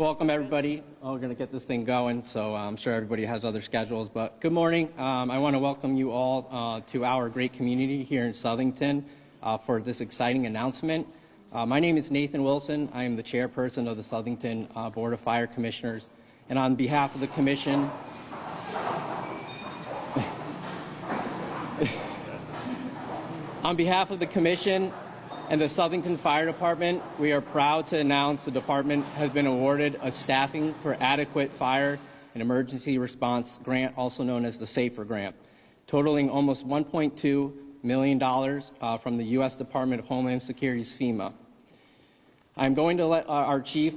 Welcome, everybody. We're going to get this thing going, so I'm sure everybody has other schedules. But good morning. I want to welcome you all to our great community here in Southington for this exciting announcement. My name is Nathan Wilson. I am the chairperson of the Southington Board of Fire Commissioners. And on behalf of the Commission, and the Southington Fire Department, we are proud to announce the department has been awarded a Staffing for Adequate Fire and Emergency Response Grant, also known as the SAFER Grant, totaling almost $1.2 million from the U.S. Department of Homeland Security's FEMA. I'm going to let our Chief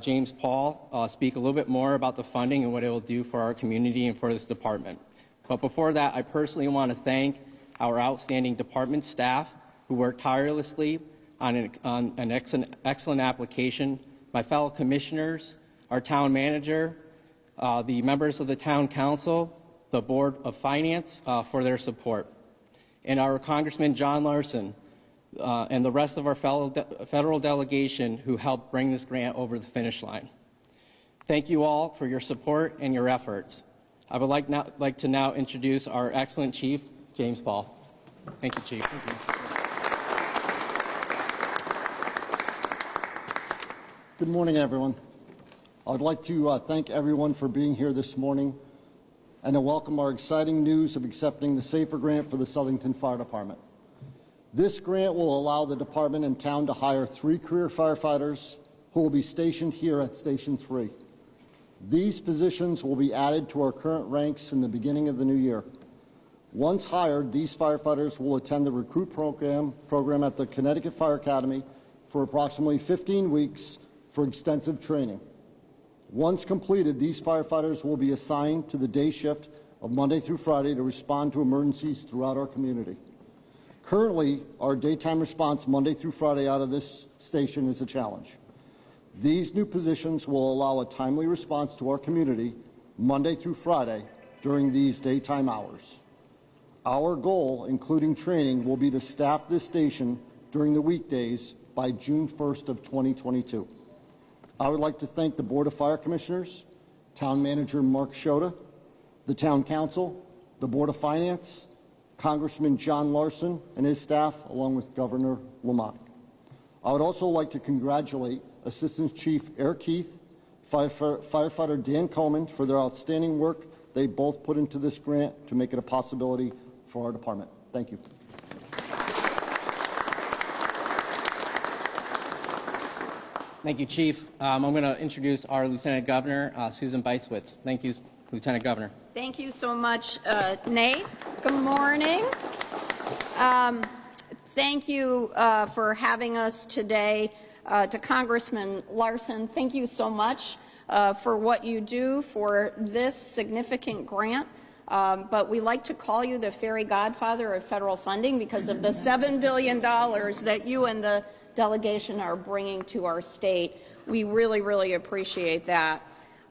James Paul speak a little bit more about the funding and what it will do for our community and for this department. But before that, I personally want to thank our outstanding department staff who worked tirelessly on an excellent application, my fellow commissioners, our town manager, the members of the town council, the Board of Finance for their support, and our Congressman John Larson and the rest of our federal delegation who helped bring this grant over the finish line. Thank you all for your support and your efforts. I would like to now introduce our excellent Chief, James Paul. Thank you, Chief. Thank you. Good morning, everyone. I would like to thank everyone for being here this morning and to welcome our exciting news of accepting the SAFER grant for the Southington Fire Department. This grant will allow the department and town to hire 3 career firefighters who will be stationed here at Station 3. These positions will be added to our current ranks in the beginning of the new year. Once hired, these firefighters will attend the recruit program at the Connecticut Fire Academy for approximately 15 weeks for extensive training. Once completed, these firefighters will be assigned to the day shift of Monday through Friday to respond to emergencies throughout our community. Currently, our daytime response Monday through Friday out of this station is a challenge. These new positions will allow a timely response to our community Monday through Friday during these daytime hours. Our goal, including training, will be to staff this station during the weekdays by June 1st of 2022. I would like to thank the Board of Fire Commissioners, Town Manager Mark Shota, the Town Council, the Board of Finance, Congressman John Larson and his staff, along with Governor Lamont. I would also like to congratulate Assistant Chief Eric Keith, Firefighter Dan Coleman for their outstanding work they both put into this grant to make it a possibility for our department. Thank you. Thank you, Chief. I'm going to introduce our Lieutenant Governor, Susan Beitswitz. Thank you, Lieutenant Governor. Thank you so much, Nate. Good morning. Thank you for having us today. To Congressman Larson, thank you so much for what you do for this significant grant. But we like to call you the fairy godfather of federal funding because of the $7 billion that you and the delegation are bringing to our state. We really, really appreciate that.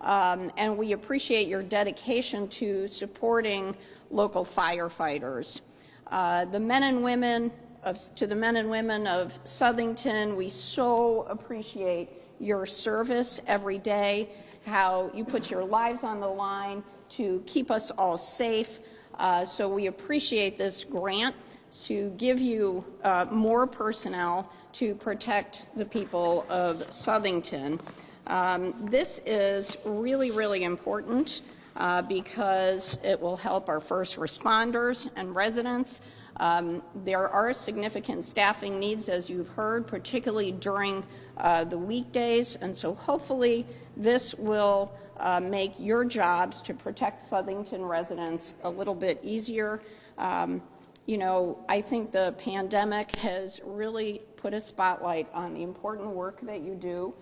And we appreciate your dedication to supporting local firefighters. To the men and women of Southington, we so appreciate your service every day, how you put your lives on the line to keep us all safe. So we appreciate this grant to give you more personnel to protect the people of Southington. This is really, really important because it will help our first responders and residents. There are significant staffing needs, as you've heard, particularly during the weekdays, and so hopefully this will make your jobs to protect Southington residents a little bit easier. You know, I think the pandemic has really put a spotlight on the important work that you do.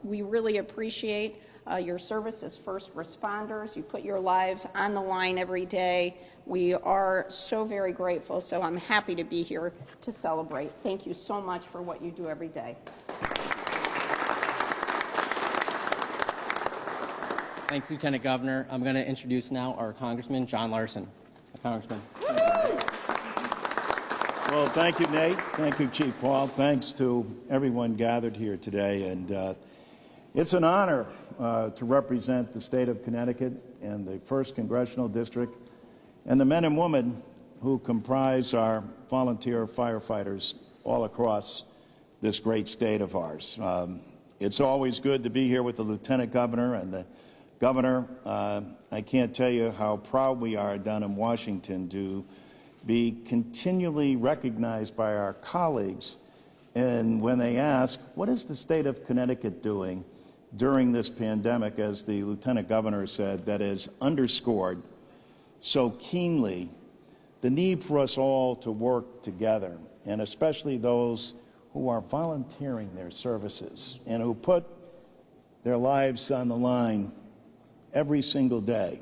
We really appreciate your service as first responders. You put your lives on the line every day. We are so very grateful, so I'm happy to be here to celebrate. Thank you so much for what you do every day. Thanks, Lieutenant Governor. I'm going to introduce now our Congressman, John Larson. Congressman. Well, thank you, Nate. Thank you, Chief Paul. Thanks to everyone gathered here today. And It's an honor to represent the state of Connecticut and the 1st Congressional District and the men and women who comprise our volunteer firefighters all across this great state of ours. It's always good to be here with the Lieutenant Governor and the Governor. I can't tell you how proud we are down in Washington to be continually recognized by our colleagues, and when they ask, what is the state of Connecticut doing during this pandemic, as the Lieutenant Governor said, that has underscored so keenly the need for us all to work together, and especially those who are volunteering their services and who put their lives on the line every single day.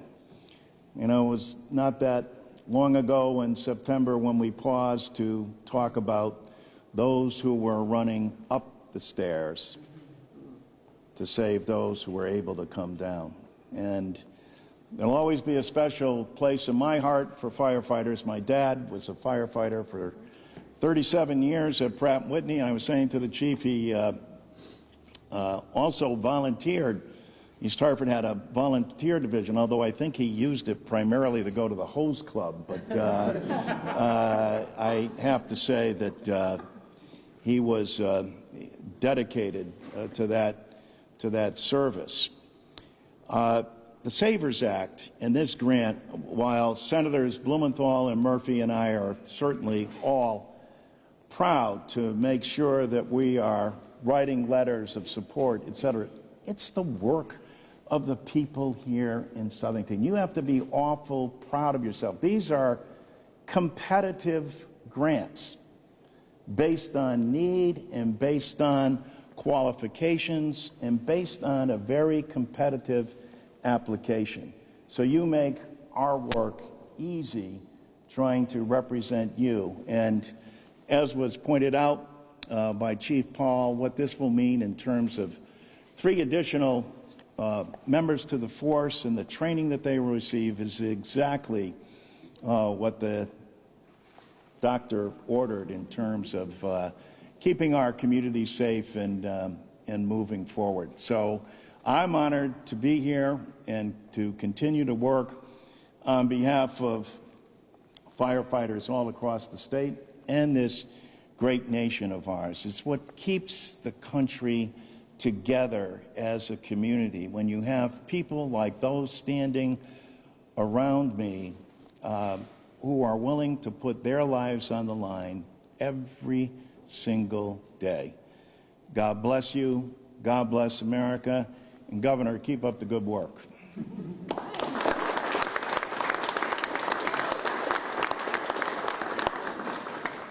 You know, it was not that long ago in September when we paused to talk about those who were running up the stairs to save those who were able to come down. And there'll always be a special place in my heart for firefighters. My dad was a firefighter for 37 years at Pratt & Whitney. I was saying to the chief, he also volunteered. East Hartford had a volunteer division, although I think he used it primarily to go to the hose club. But I have to say that he was dedicated to that service. The SAVERS Act and this grant, while Senators Blumenthal and Murphy and I are certainly all proud to make sure that we are writing letters of support, et cetera, it's the work of the people here in Southington. You have to be awful proud of yourself. These are competitive grants based on need and based on qualifications and based on a very competitive application. So you make our work easy trying to represent you. And as was pointed out by Chief Paul, what this will mean in terms of 3 additional members to the force and the training that they will receive is exactly what the doctor ordered in terms of keeping our community safe and moving forward. So I'm honored to be here and to continue to work on behalf of firefighters all across the state and this great nation of ours. It's what keeps the country together as a community. When you have people like those standing around me who are willing to put their lives on the line every single day. God bless you. God bless America. And Governor, keep up the good work.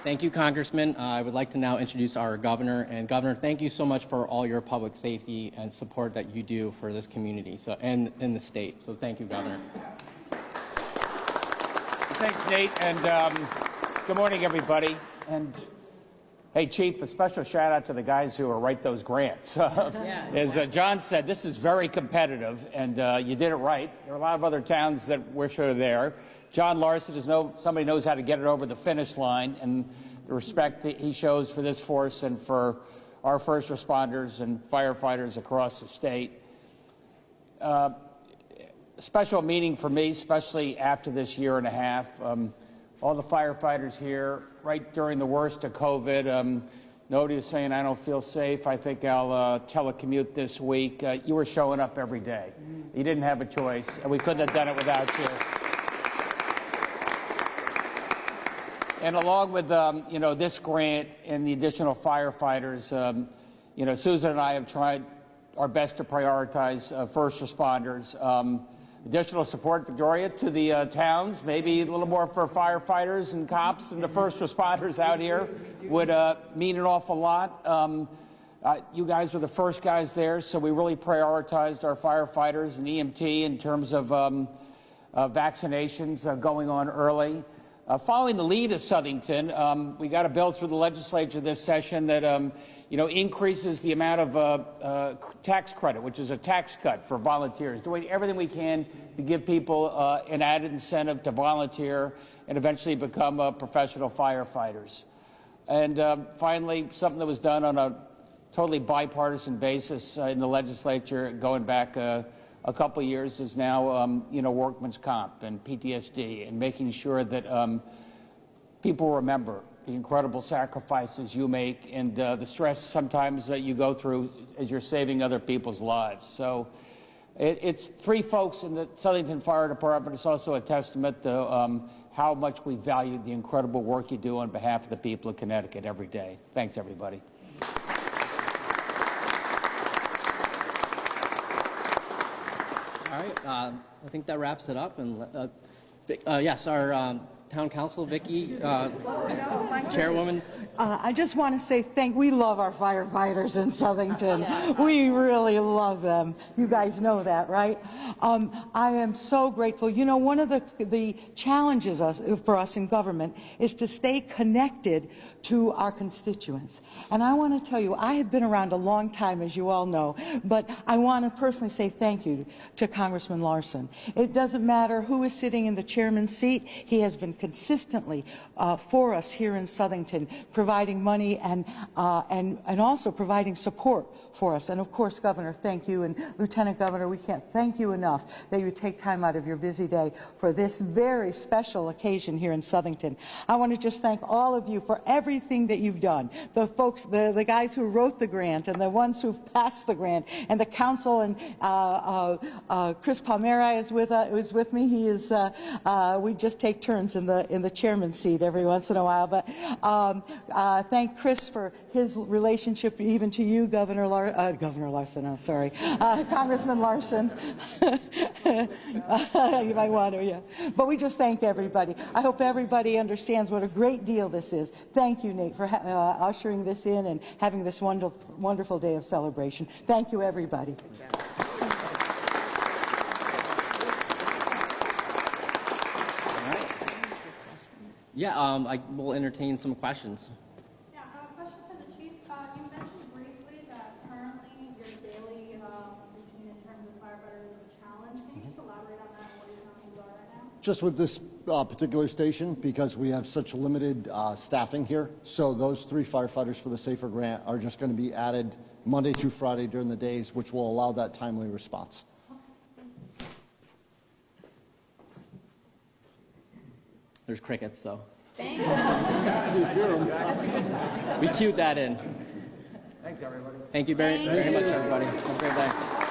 Thank you, Congressman. I would like to now introduce our governor. And Governor, thank you so much for all your public safety and support that you do for this community and in the state. So thank you, Governor. Thanks, Nate, and good morning, everybody. And hey, Chief, a special shout out to the guys who write those grants. As John said, this is very competitive, and you did it right. There are a lot of other towns that wish are there. John Larson is somebody knows how to get it over the finish line, and the respect that he shows for this force and for our first responders and firefighters across the state. Special meeting for me, especially after this year and a half. All the firefighters here, right during the worst of COVID. Nobody was saying, I don't feel safe. I think I'll telecommute this week. You were showing up every day. You didn't have a choice, and we couldn't have done it without you. And along with, this grant and the additional firefighters, Susan and I have tried our best to prioritize first responders. Additional support, Victoria, to the towns, maybe a little more for firefighters and cops and the first responders out here would mean an awful lot. You guys were the first guys there, so we really prioritized our firefighters and EMT in terms of vaccinations going on early. Following the lead of Southington, we got a bill through the legislature this session that increases the amount of tax credit, which is a tax cut for volunteers, doing everything we can to give people an added incentive to volunteer and eventually become professional firefighters. And finally, something that was done on a totally bipartisan basis in the legislature going back a couple of years is now, workman's comp and PTSD, and making sure that people remember the incredible sacrifices you make and the stress sometimes that you go through as you're saving other people's lives. So it's three folks in the Southington Fire Department. It's also a testament to how much we value the incredible work you do on behalf of the people of Connecticut every day. Thanks, everybody. All right, I think that wraps it up. And yes, our Town Council, Vicki, Chairwoman. I just want to say we love our firefighters in Southington. We really love them. You guys know that, right? I am so grateful. You know, one of the challenges for us in government is to stay connected to our constituents. And I want to tell you, I have been around a long time, as you all know, but I want to personally say thank you to Congressman Larson. It doesn't matter who is sitting in the chairman's seat. He has been consistently for us here in Southington, providing money and also providing support for us. And of course, Governor, thank you, and Lieutenant Governor, we can't thank you enough that you take time out of your busy day for this very special occasion here in Southington. I want to just thank all of you for everything that you've done. The folks, the guys who wrote the grant, and the ones who've passed the grant, and the council, and Chris Palmera is with me. He is. We just take turns in the chairman's seat every once in a while. But thank Chris for his relationship, even to you, Governor Larson. I'm sorry, Congressman Larson. You might want to, yeah. But we just thank everybody. I hope everybody understands what a great deal this is. Thank you, Nate, for ushering this in and having this wonderful day of celebration. Thank you, everybody. Yeah, I will entertain some questions. Yeah, a question for the chief. You mentioned briefly that currently your daily routine in terms of firefighters is a challenge. Can you just elaborate on that and what your challenges are right now? Just with this particular station, because we have such limited staffing here, so those 3 firefighters for the Safer Grant are just going to be added Monday through Friday during the days, which will allow that timely response. There's crickets, so. Thank you. We cued that in. Thanks, everybody. Thank you very much, everybody. Have a great day.